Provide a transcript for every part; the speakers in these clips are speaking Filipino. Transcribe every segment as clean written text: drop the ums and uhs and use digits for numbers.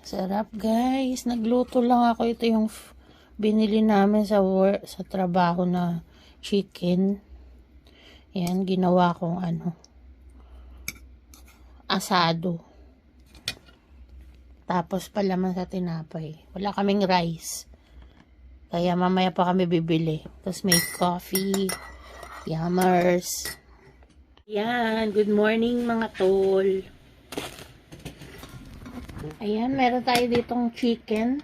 Sarap guys. Nagluto lang ako. Ito yung binili namin sa work, sa trabaho na chicken. Yan, ginawa kong asado. Tapos palaman sa tinapay. Wala kaming rice. Kaya mamaya pa kami bibili. Tapos may coffee. Yummers. Yan, good morning mga tol. Ayan, meron tayo ditong chicken.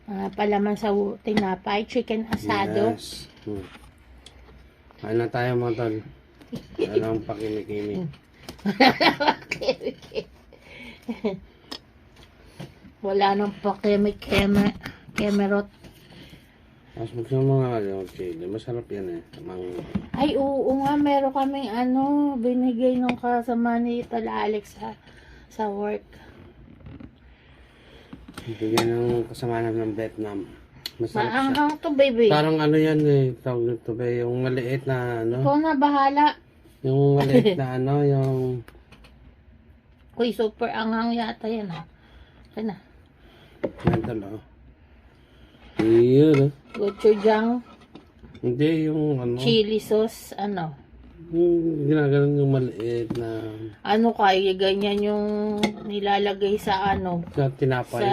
Palaman sa tinapay. Chicken asado. Yes. Kain na tayo mga tol. Walang pakimikimi. Wala nang kemerot. Tapos buksan mo nga yung chili. Masarap yan eh. Ay, oo nga. Meron kaming binigay nung kasama ni Tala Alex sa work. Bigyan ng kasama ng Vietnam. Masarap siya. Maanghang to, baby. Parang yan eh. Tawag nito ba yung maliit na Ikaw na bahala. Yung maliit na yung... Uy, super anghang yata yan Kaya na. Yan tol Iyon Gochujang, Hindi yung chili sauce, Yung ginaganon yung maliit na... kaya ganyan yung nilalagay sa Sa tinapay.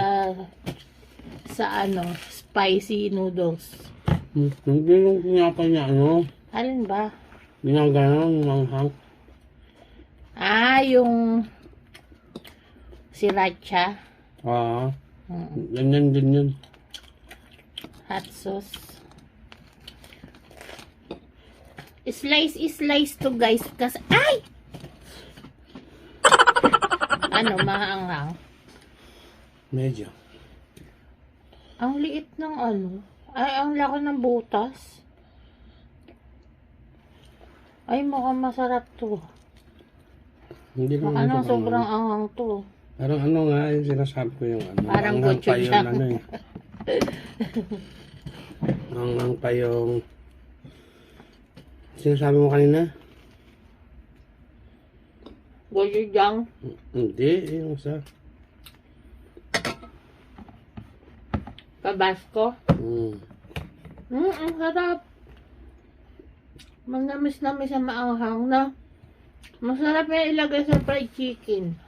sa spicy noodles. Hindi yung tinapay niya Alin ba? Ginaganon manghang. Yung sriracha. Ganyan din yun. Hot sauce. Slice to guys. Kasi, maanghang. Medyo. Ang liit ng ang laki ng butas. Ay, mukhang masarap to. Hindi Baka naman ito sobrang anghang to. Parang nga yung sinasabi ko yung Parang anghang pa yung gochujang. anghang pa yung sinasabi mo kanina? Gochujang. Hindi, yung sa Tabasco. Ang sarap. Manamis-namis ang maanghang na. Masarap yan ilagay sa fried chicken.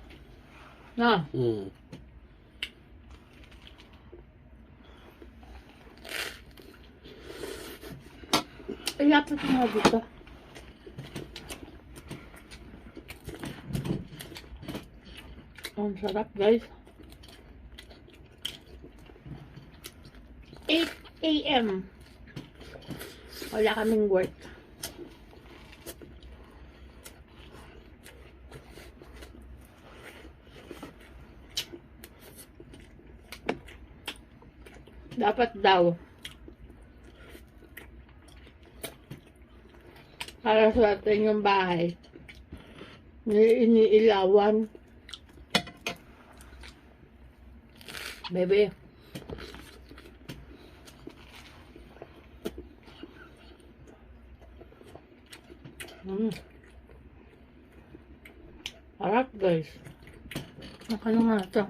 Ilapit mo dito. Ang sarap guys. 8 AM. Wala kaming work. Dapat daw. Para sa atin yung bahay. Iniilawan. Bebe. Harap guys. Nakano nga ito.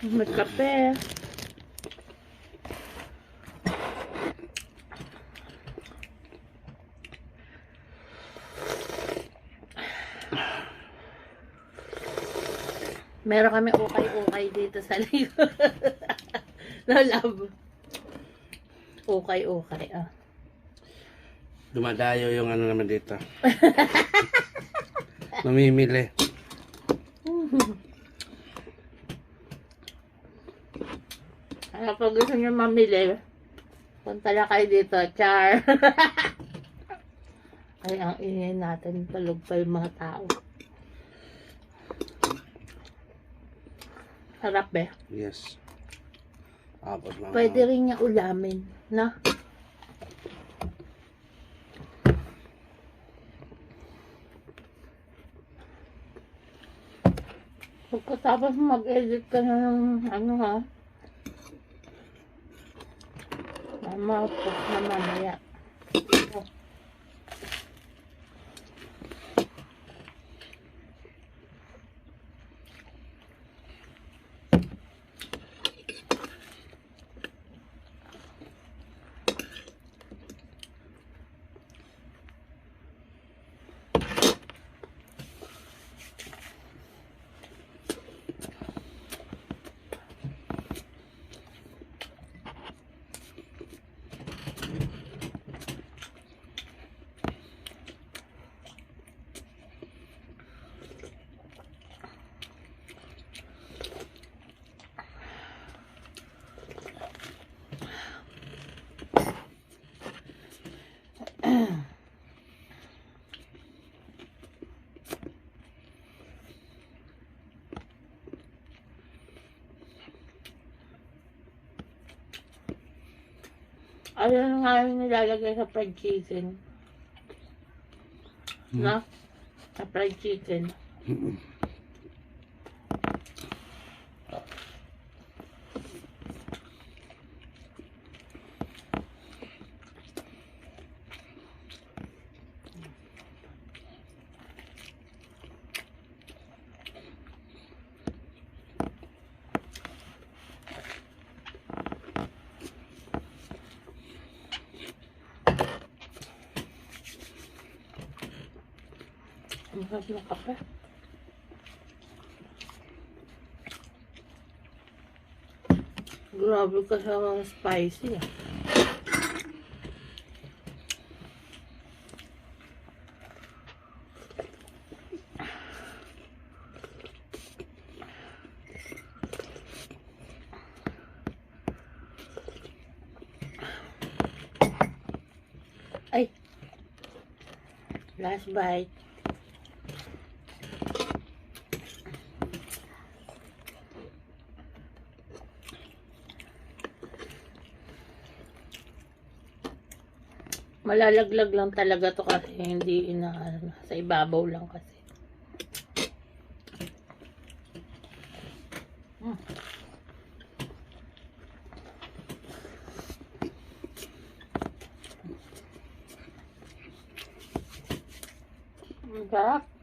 May kape. Meron kami ukay-ukay dito sa likod. No love. Ukay-ukay. Dumadayo yung naman dito. Mamimili. Pag gusto nyo mamili, punta na kayo dito, char. Ay, ang ingay natin, tulog pa yung mga tao. Sarap Yes. Pwede rin niya ulamin, na? Pagkatapos mag-edit ka na ng ano ha, post na mamaya. Ano nga yung nilalagay sa fried chicken? No? Sa fried chicken. Ang sarap ng kape. Grabe ka sa spicy ah. Ay! Last bite. Malalaglag lang talaga to kasi hindi sa ibabaw lang kasi. Ang sarap.